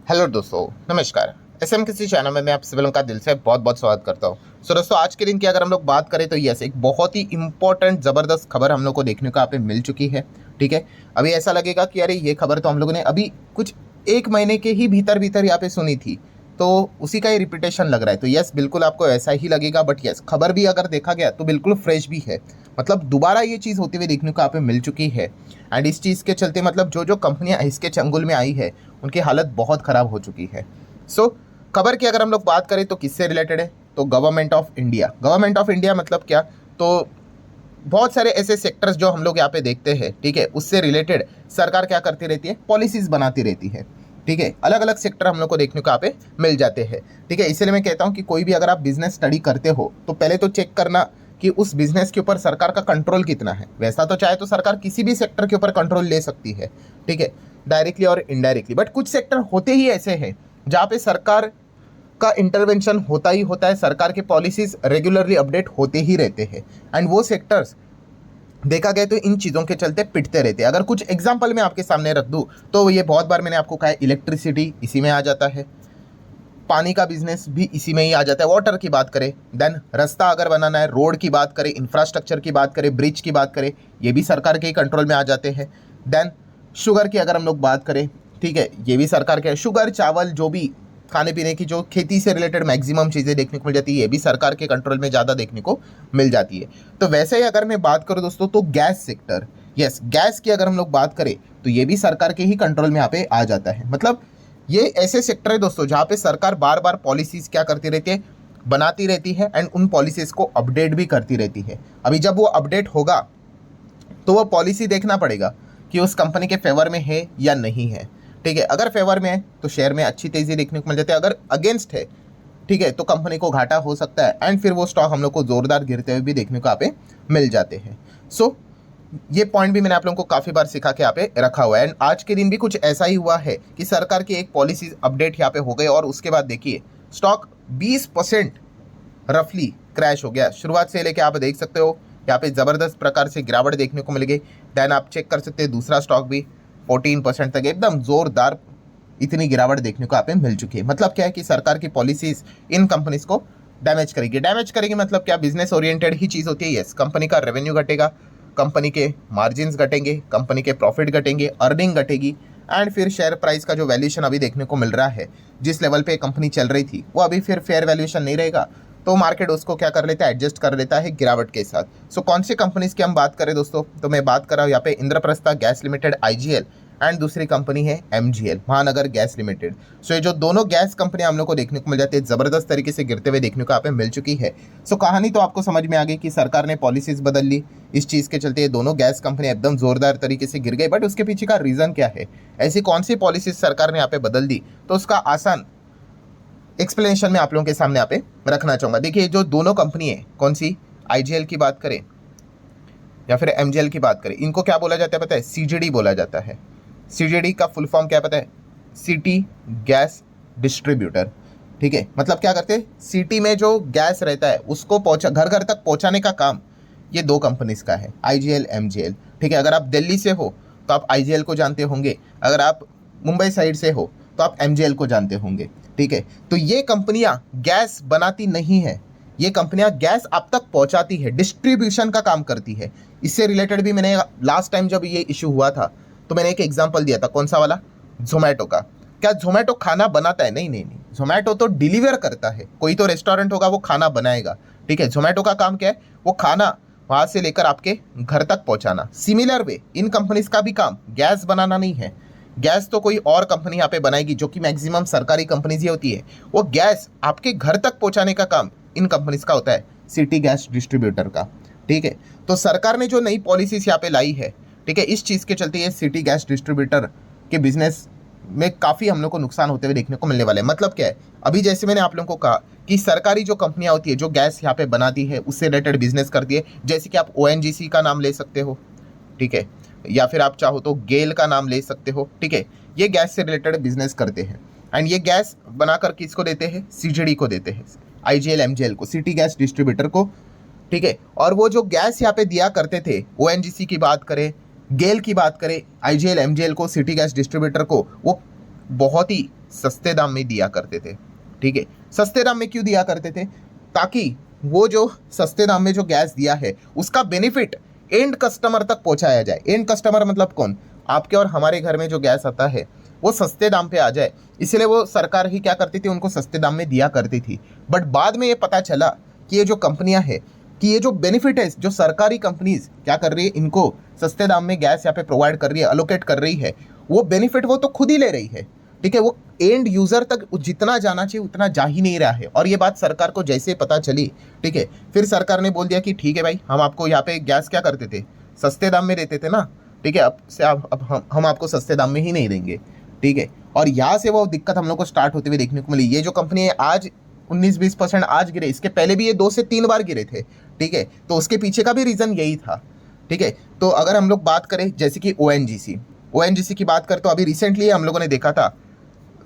Hello दोस्तों, नमस्कार। SM किसी चैनल में मैं आप सभी लोगों का दिल से बहुत बहुत स्वागत करता हूँ। सो दोस्तों, आज के दिन की अगर हम लोग बात करें तो यस, एक बहुत ही इंपॉर्टेंट ज़बरदस्त खबर हम लोग को देखने को यहाँ पे मिल चुकी है। ठीक है, अभी ऐसा लगेगा कि अरे ये खबर तो हम लोगों ने अभी कुछ एक महीने के ही भीतर भीतर यहाँ पे सुनी थी, तो उसी का ही रिपीटेशन लग रहा है। तो यस, बिल्कुल आपको ऐसा ही लगेगा, बट यस, खबर भी अगर देखा गया तो बिल्कुल फ्रेश भी है। मतलब दोबारा ये चीज़ होती हुई देखने को यहाँ पे मिल चुकी है। एंड इस चीज़ के चलते मतलब जो जो कंपनियां इसके चंगुल में आई है उनकी हालत बहुत ख़राब हो चुकी है। सो खबर की अगर हम लोग बात करें तो किससे रिलेटेड है, तो government of India. Government of India मतलब क्या, तो बहुत सारे ऐसे सेक्टर्स जो हम लोग यहाँ पे देखते हैं, ठीक है, उससे रिलेटेड सरकार क्या करती रहती है, पॉलिसीज बनाती रहती है। ठीक है, अलग अलग सेक्टर हम लोग को देखने को यहाँ पे मिल जाते हैं। ठीक है, इसलिए मैं कहता हूँ कि कोई भी अगर आप बिजनेस स्टडी करते हो तो पहले तो चेक करना कि उस बिजनेस के ऊपर सरकार का कंट्रोल कितना है। वैसा तो चाहे तो सरकार किसी भी सेक्टर के ऊपर कंट्रोल ले सकती है, ठीक है, डायरेक्टली और इनडायरेक्टली। बट कुछ सेक्टर होते ही ऐसे हैं जहाँ पे सरकार का इंटरवेंशन होता ही होता है, सरकार के पॉलिसीज रेगुलरली अपडेट होते ही रहते हैं। एंड वो सेक्टर्स देखा गया तो इन चीज़ों के चलते पिटते रहते हैं। अगर कुछ एग्जांपल मैं आपके सामने रख दूं तो ये बहुत बार मैंने आपको कहा है, इलेक्ट्रिसिटी इसी में आ जाता है, पानी का बिजनेस भी इसी में ही आ जाता है, वाटर की बात करें, देन रास्ता अगर बनाना है, रोड की बात करें, इंफ्रास्ट्रक्चर की बात करें, ब्रिज की बात करें, ये भी सरकार के ही कंट्रोल में आ जाते हैं। देन शुगर की अगर हम लोग बात करें, ठीक है, ये भी सरकार के, शुगर, चावल, जो भी खाने पीने की जो खेती से रिलेटेड मैक्सिमम चीज़ें देखने को मिल जाती है, ये भी सरकार के कंट्रोल में ज़्यादा देखने को मिल जाती है। तो वैसे ही अगर मैं बात करूँ दोस्तों, तो गैस सेक्टर, यस, गैस की अगर हम लोग बात करें तो ये भी सरकार के ही कंट्रोल में यहाँ पे आ जाता है। मतलब ये ऐसे सेक्टर है दोस्तों जहाँ पे सरकार बार बार पॉलिसीज क्या करती रहती है, बनाती रहती है, एंड उन पॉलिसीज को अपडेट भी करती रहती है। अभी जब वो अपडेट होगा तो वो पॉलिसी देखना पड़ेगा कि उस कंपनी के फेवर में है या नहीं है। ठीक है, अगर फेवर में है तो शेयर में अच्छी तेज़ी देखने को मिल जाती है, अगर अगेंस्ट है, ठीक है, तो कंपनी को घाटा हो सकता है, एंड फिर वो स्टॉक हम लोग को जोरदार गिरते हुए भी देखने को यहाँ पे मिल जाते हैं। सो ये पॉइंट भी मैंने आप लोगों को काफ़ी बार सिखा के यहाँ पे रखा हुआ है। एंड आज के दिन भी कुछ ऐसा ही हुआ है कि सरकार की एक पॉलिसी अपडेट यहाँ पे हो गई और उसके बाद देखिए स्टॉक 20% रफली क्रैश हो गया। शुरुआत से लेके आप देख सकते हो यहाँ पे ज़बरदस्त प्रकार से गिरावट देखने को मिल गई। देन आप चेक कर सकते हैं दूसरा स्टॉक भी 14% तक एकदम ज़ोरदार इतनी गिरावट देखने को यहाँ पे मिल चुकी है। मतलब क्या है कि सरकार की पॉलिसीज इन कंपनीज को डैमेज करेगी मतलब क्या, बिजनेस ओरिएंटेड ही चीज़ होती है। यस, कंपनी का रेवेन्यू घटेगा, कंपनी के मार्जिन्स घटेंगे, कंपनी के प्रॉफिट घटेंगे, अर्निंग घटेगी, एंड फिर शेयर प्राइस का जो वैल्यूएशन अभी देखने को मिल रहा है, जिस लेवल पे कंपनी चल रही थी, वो अभी फिर फेयर वैल्यूएशन नहीं रहेगा, तो मार्केट उसको क्या कर लेता है, एडजस्ट कर लेता है गिरावट के साथ। सो कौन सी कंपनीज की हम बात करें दोस्तों, तो मैं बात कर रहा हूँ यहाँ पे Indraprastha gas limited IGL, and दूसरी कंपनी है एमजीएल, महानगर गैस लिमिटेड। सो ये जो दोनों गैस कंपनियां हम लोग को देखने को मिल जाती है, जबरदस्त तरीके से गिरते हुए देखने को यहाँ पे मिल चुकी है। सो कहानी तो आपको समझ में आ गई कि सरकार ने पॉलिसीज बदल ली, इस चीज़ के चलते ये दोनों गैस कंपनियां एकदम जोरदार तरीके से गिर गई। बट उसके पीछे का रीज़न क्या है, ऐसी कौन सी पॉलिसीज सरकार ने यहाँ पे बदल दी, तो उसका आसान एक्सप्लेनेशन मैं आप लोगों के सामने यहाँ पे रखना चाहूँगा। देखिए जो दोनों कंपनी है, कौन सी, आईजीएल की बात करें या फिर एमजीएल की बात करें, इनको क्या बोला जाता है पता है, सीजीडी बोला जाता है। सीजीडी का फुल फॉर्म क्या पता है, सिटी गैस डिस्ट्रीब्यूटर। ठीक है, मतलब क्या करते हैं, सिटी में जो गैस रहता है उसको पहुंचा, घर घर तक पहुंचाने का काम ये दो कंपनीज का है, आईजीएल एमजीएल। ठीक है, अगर आप दिल्ली से हो तो आप आईजीएल को जानते होंगे, अगर आप मुंबई साइड से हो तो आप एमजीएल को जानते होंगे। ठीक है, तो ये कंपनियां गैस बनाती नहीं है, ये कंपनियां गैस आप तक पहुंचाती है, डिस्ट्रीब्यूशन का काम करती है। इससे रिलेटेड भी मैंने लास्ट टाइम जब ये इशू हुआ था तो मैंने एक एग्जांपल दिया था, कौन सा वाला, जोमेटो का। क्या जोमेटो खाना बनाता है, नहीं नहीं नहीं, जोमेटो तो डिलीवर करता है। कोई तो रेस्टोरेंट होगा वो खाना बनाएगा, ठीक है, जोमेटो का काम क्या है, वो खाना वहां से लेकर आपके घर तक पहुंचाना। सिमिलर वे इन कंपनीज का भी काम गैस बनाना नहीं है, गैस तो कोई और कंपनी यहाँ पे बनाएगी, जो कि मैक्सिमम सरकारी कंपनीज ही होती है। वो गैस आपके घर तक पहुंचाने का काम इन कंपनीज का होता है, सिटी गैस डिस्ट्रीब्यूटर का। ठीक है, तो सरकार ने जो नई पॉलिसीज यहाँ पे लाई है, ठीक है, इस चीज़ के चलते ये सिटी गैस डिस्ट्रीब्यूटर के बिजनेस में काफ़ी हम लोग को नुकसान होते हुए देखने को मिलने वाले हैं। मतलब क्या है, अभी जैसे मैंने आप लोगों को कहा कि सरकारी जो कंपनियां होती है जो गैस यहाँ पे बनाती है उससे रिलेटेड बिजनेस करती है, जैसे कि आप ओएनजीसी का नाम ले सकते हो, ठीक है, या फिर आप चाहो तो गेल का नाम ले सकते हो। ठीक है, ये गैस से रिलेटेड बिजनेस करते हैं, एंड ये गैस बनाकर किसको देते हैं, सीजीडी को देते हैं, आईजीएल एमजीएल को, सिटी गैस डिस्ट्रीब्यूटर को। ठीक है, और वो जो गैस यहाँ पे दिया करते थे, ओएनजीसी की बात करें, गेल की बात करें, आईजीएल एमजीएल को, सिटी गैस डिस्ट्रीब्यूटर को, वो बहुत ही सस्ते दाम में दिया करते थे। ठीक है, सस्ते दाम में क्यों दिया करते थे? ताकि वो जो सस्ते दाम में जो गैस दिया है उसका बेनिफिट एंड कस्टमर तक पहुंचाया जाए। एंड कस्टमर मतलब कौन? आपके और हमारे घर में जो गैस आता है वो सस्ते दाम पे आ जाए, इसलिए वो सरकार ही क्या करती थी, उनको सस्ते दाम में दिया करती थी। बट बाद में ये पता चला कि ये जो कंपनियां हैं, कि ये जो बेनिफिट है, जो सरकारी कंपनीज क्या कर रही है, इनको सस्ते दाम में गैस यहाँ पे प्रोवाइड कर रही है, अलोकेट कर रही है, वो बेनिफिट वो तो खुद ही ले रही है। ठीक है, वो एंड यूजर तक जितना जाना चाहिए उतना जा ही नहीं रहा है। और ये बात सरकार को जैसे पता चली, ठीक है, फिर सरकार ने बोल दिया कि ठीक है भाई, हम आपको यहाँ पे गैस क्या करते थे, सस्ते दाम में देते थे ना, ठीक है, अब से अब हम आपको सस्ते दाम में ही नहीं देंगे। ठीक है, और यहाँ से वो दिक्कत हम लोग को स्टार्ट होते हुए देखने को मिली। ये जो कंपनी है आज 19-20% आज गिरे, इसके पहले भी ये 2 से 3 बार गिरे थे। ठीक है, तो उसके पीछे का भी रीज़न यही था। ठीक है, तो अगर हम लोग बात करें जैसे कि ओएनजीसी की बात करें, तो अभी रिसेंटली हम लोगों ने देखा था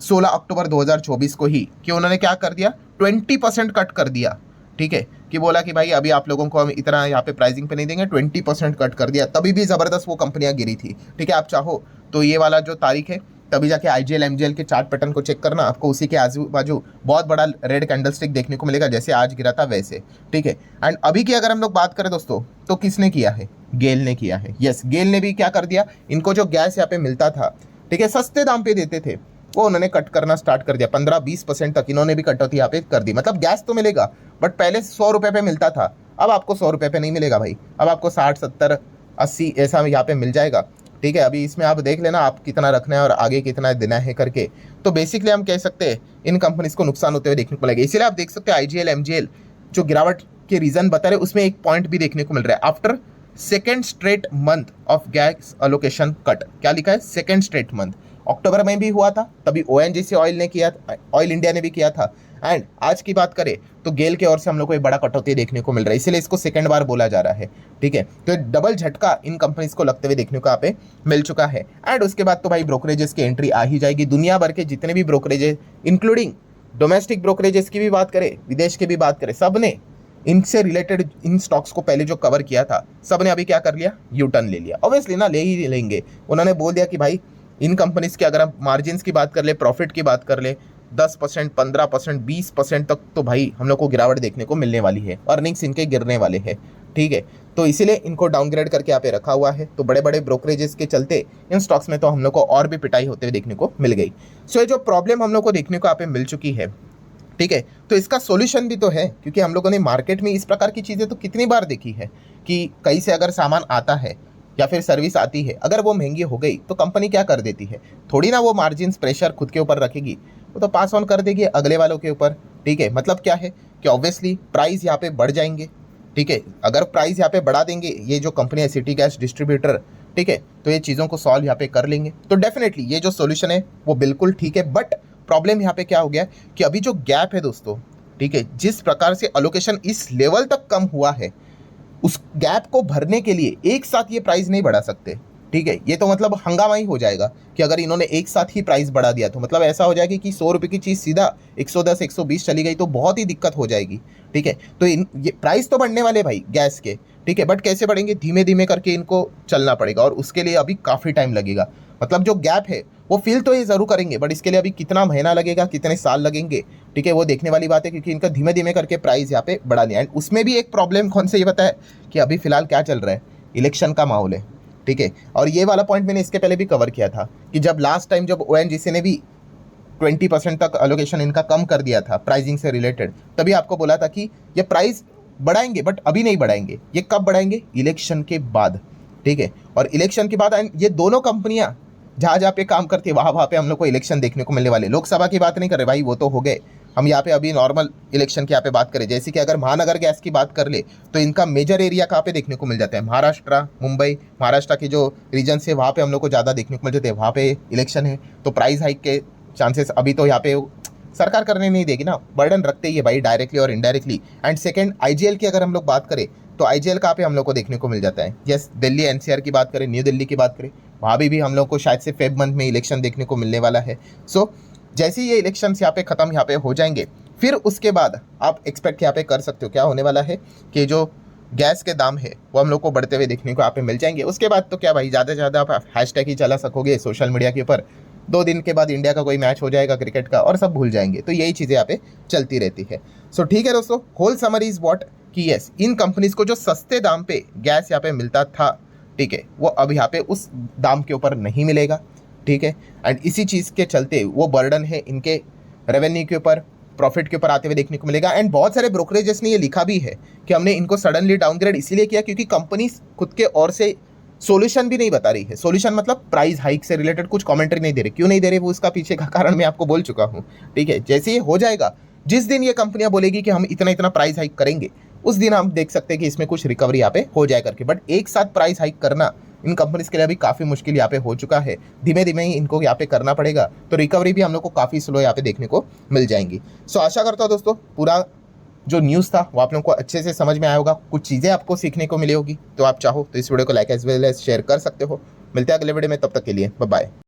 16 अक्टूबर 2024 को ही कि उन्होंने क्या कर दिया, 20% कट कर दिया। ठीक है, कि बोला कि भाई अभी आप लोगों को हम इतना यहाँ पे प्राइसिंग पे नहीं देंगे, 20% कट कर दिया। तभी भी ज़बरदस्त वो कंपनियाँ गिरी थी। ठीक है, आप चाहो तो ये वाला जो तारीख है, तभी जाके आईजीएल एमजीएल के चार्ट पैटर्न को चेक करना, आपको उसी के आजू बाजू बहुत बड़ा रेड कैंडलस्टिक देखने को मिलेगा, जैसे आज गिरा था वैसे। ठीक है, एंड अभी की अगर हम लोग बात करें दोस्तों, तो किसने किया है? गेल ने किया है। यस, गेल ने भी क्या कर दिया, इनको जो गैस यहाँ पे मिलता था, ठीक है, सस्ते दाम पे देते थे, वो उन्होंने कट करना स्टार्ट कर दिया। 15-20% तक इन्होंने भी कटौती यहाँ पे कर दी। मतलब गैस तो मिलेगा, बट पहले 100 रुपये पे मिलता था, अब आपको 100 रुपये पे नहीं मिलेगा भाई, अब आपको 60, 70, 80 ऐसा यहाँ पे मिल जाएगा। ठीक है, अभी इसमें आप देख लेना आप कितना रखना है और आगे कितना देना है करके। तो बेसिकली हम कह सकते हैं इन कंपनीज को नुकसान होते हुए देखने को मिलेगा। इसीलिए आप देख सकते हैं आईजीएल एमजीएल जो गिरावट के रीजन बता रहे, उसमें एक पॉइंट भी देखने को मिल रहा है, after second straight month of gas allocation cut. क्या लिखा है? Second straight month. अक्टूबर में भी हुआ था, तभी ओएनजीसी ऑयल ने किया, ऑयल इंडिया ने भी किया था। एंड आज की बात करें तो गेल के ओर से हम लोग को एक बड़ा कटौती देखने को मिल रहा है, इसीलिए इसको सेकंड बार बोला जा रहा है। ठीक है, तो डबल झटका इन कंपनीज को लगते हुए देखने को यहाँ पे मिल चुका है। एंड उसके बाद तो भाई ब्रोकरेजेस की एंट्री आ ही जाएगी। दुनिया भर के जितने भी ब्रोकरेजेस, इंक्लूडिंग डोमेस्टिक ब्रोकरेजेस की भी बात करें, विदेश की भी बात करें, सब ने इनसे रिलेटेड इन स्टॉक्स को पहले जो कवर किया था, सब ने अभी क्या कर लिया, यू टर्न ले लिया। ऑब्वियसली ना, ले ही लेंगे। उन्होंने बोल दिया कि भाई इन कंपनीज के अगर हम मार्जिन की बात कर ले, प्रॉफिट की बात कर ले, 10%, 15%, 20% तक तो भाई हम लोग को गिरावट देखने को मिलने वाली है, अर्निंग्स इनके गिरने वाले हैं। ठीक है, तो इसीलिए इनको डाउनग्रेड करके यहाँ पे रखा हुआ है। तो बड़े बड़े ब्रोकरेजेस के चलते इन स्टॉक्स में तो हम लोग को और भी पिटाई होते हुए देखने को मिल गई। सो ये जो प्रॉब्लम हम लोग को देखने को यहाँ पे मिल चुकी है, ठीक है, तो इसका सॉल्यूशन भी तो है, क्योंकि हम लोगों ने मार्केट में इस प्रकार की चीज़ें तो कितनी बार देखी है कि कहीं से अगर सामान आता है या फिर सर्विस आती है, अगर वो महंगी हो गई तो कंपनी क्या कर देती है, थोड़ी ना वो मार्जिन प्रेशर खुद के ऊपर रखेगी, वो तो पास ऑन कर देगी अगले वालों के ऊपर। ठीक है, मतलब क्या है कि ऑब्वियसली प्राइस यहाँ पे बढ़ जाएंगे। ठीक है, अगर प्राइस यहाँ पे बढ़ा देंगे ये जो कंपनी है सिटी गैस डिस्ट्रीब्यूटर, ठीक है, तो ये चीज़ों को सॉल्व यहाँ पे कर लेंगे। तो डेफिनेटली ये जो सोल्यूशन है वो बिल्कुल ठीक है। बट प्रॉब्लम यहाँ पे क्या हो गया कि अभी जो गैप है दोस्तों, ठीक है, जिस प्रकार से अलोकेशन इस लेवल तक कम हुआ है, उस गैप को भरने के लिए एक साथ ये प्राइस नहीं बढ़ा सकते। ठीक है, ये तो मतलब हंगामा ही हो जाएगा कि अगर इन्होंने एक साथ ही प्राइस बढ़ा दिया तो मतलब ऐसा हो जाएगा कि 100 रुपये की चीज़ सीधा 110, 120 चली गई तो बहुत ही दिक्कत हो जाएगी। ठीक है, तो ये प्राइस तो बढ़ने वाले भाई गैस के, ठीक है, बट कैसे बढ़ेंगे, धीमे धीमे करके इनको चलना पड़ेगा और उसके लिए अभी काफ़ी टाइम लगेगा। मतलब जो गैप है वो फील तो ये ज़रूर करेंगे, बट इसके लिए अभी कितना महीना लगेगा, कितने साल लगेंगे, ठीक है, वो देखने वाली बात है, क्योंकि इनका धीमे धीमे करके प्राइस यहाँ पे बढ़ा लिया। एंड उसमें भी एक प्रॉब्लम कौन से ये बताया कि अभी फिलहाल क्या चल रहा है, इलेक्शन का माहौल है। ठीक है, और ये वाला पॉइंट मैंने इसके पहले भी कवर किया था कि जब लास्ट टाइम जब ओएनजीसी ने भी 20% तक अलोकेशन इनका कम कर दिया था प्राइसिंग से रिलेटेड, तभी आपको बोला था कि ये प्राइस बढ़ाएंगे बट अभी नहीं बढ़ाएंगे, ये कब बढ़ाएंगे, इलेक्शन के बाद। ठीक है, और इलेक्शन के बाद ये दोनों कंपनियां जहाँ जहाँ पे काम करती है वहाँ पे हम लोग को इलेक्शन देखने को मिलने वाले। लोकसभा की बात नहीं कर रहे भाई, वो तो हो गए। हम यहाँ पे अभी नॉर्मल इलेक्शन की यहाँ पे बात करें, जैसे कि अगर महानगर गैस की बात कर ले तो इनका मेजर एरिया कहाँ पे देखने को मिल जाता है, महाराष्ट्र, मुंबई, महाराष्ट्र के जो रीजन है वहाँ पे हम लोग को ज़्यादा देखने को मिल जाते हैं। वहाँ पे इलेक्शन है तो प्राइस हाइक के चांसेस अभी तो यहाँ पे सरकार करने नहीं देगी ना, बर्डन रखते ही है भाई डायरेक्टली और इनडायरेक्टली। एंड सेकेंड आईजीएल की अगर हम लोग बात करें तो आईजीएल कहाँ पे हम लोग को देखने को मिल जाता है, यस, दिल्ली एनसीआर की बात करें, न्यू दिल्ली की बात करें, वहाँ भी हम लोग को शायद से फेब मंथ में इलेक्शन देखने को मिलने वाला है। सो जैसे ही ये इलेक्शन यहाँ पे ख़त्म यहाँ पे हो जाएंगे, फिर उसके बाद आप एक्सपेक्ट यहाँ पे कर सकते हो क्या होने वाला है कि जो गैस के दाम है वो हम लोग को बढ़ते हुए देखने को यहाँ पे मिल जाएंगे। उसके बाद तो क्या भाई, ज़्यादा से ज़्यादा आप हैशटैग ही चला सकोगे सोशल मीडिया के ऊपर, 2 दिन के बाद इंडिया का कोई मैच हो जाएगा क्रिकेट का और सब भूल जाएंगे। तो यही चीज़ें यहाँ पे चलती रहती है। सो ठीक है दोस्तों, होल समरी इज व्हाट कि यस, इन कंपनीज को जो सस्ते दाम पे गैस यहाँ पे मिलता था, ठीक है, वो अब यहाँ पे उस दाम के ऊपर नहीं मिलेगा, ठीक है। एंड इसी चीज़ के चलते वो बर्डन है इनके रेवेन्यू के ऊपर, प्रॉफिट के ऊपर आते हुए देखने को मिलेगा। एंड बहुत सारे ब्रोकरेजेस ने ये लिखा भी है कि हमने इनको सडनली डाउनग्रेड इसीलिए किया क्योंकि कंपनी खुद के ओर से सॉल्यूशन भी नहीं बता रही है। सॉल्यूशन मतलब प्राइस हाइक से रिलेटेड कुछ कमेंट्री नहीं दे रही। क्यों नहीं दे रही वो उसका पीछे का कारण मैं आपको बोल चुका हूँ, ठीक है। जैसे ये हो जाएगा, जिस दिन ये कंपनियां बोलेगी कि हम इतना इतना प्राइस हाइक करेंगे, उस दिन हम देख सकते हैं कि इसमें कुछ रिकवरी यहाँ पे हो जाए करके। बट एक साथ प्राइस हाइक करना इन कंपनीज के लिए अभी काफ़ी मुश्किल यहाँ पे हो चुका है। धीमे धीमे ही इनको यहाँ पे करना पड़ेगा, तो रिकवरी भी हम लोग को काफ़ी स्लो यहाँ पे देखने को मिल जाएंगी। सो आशा करता हूँ दोस्तों पूरा जो न्यूज़ था वो आप लोगों को अच्छे से समझ में आया होगा, कुछ चीज़ें आपको सीखने को मिली होगी। तो आप चाहो तो इस वीडियो को like as well as share कर सकते हो। मिलते हैं अगले वीडियो में, तब तक के लिए बाय बाय।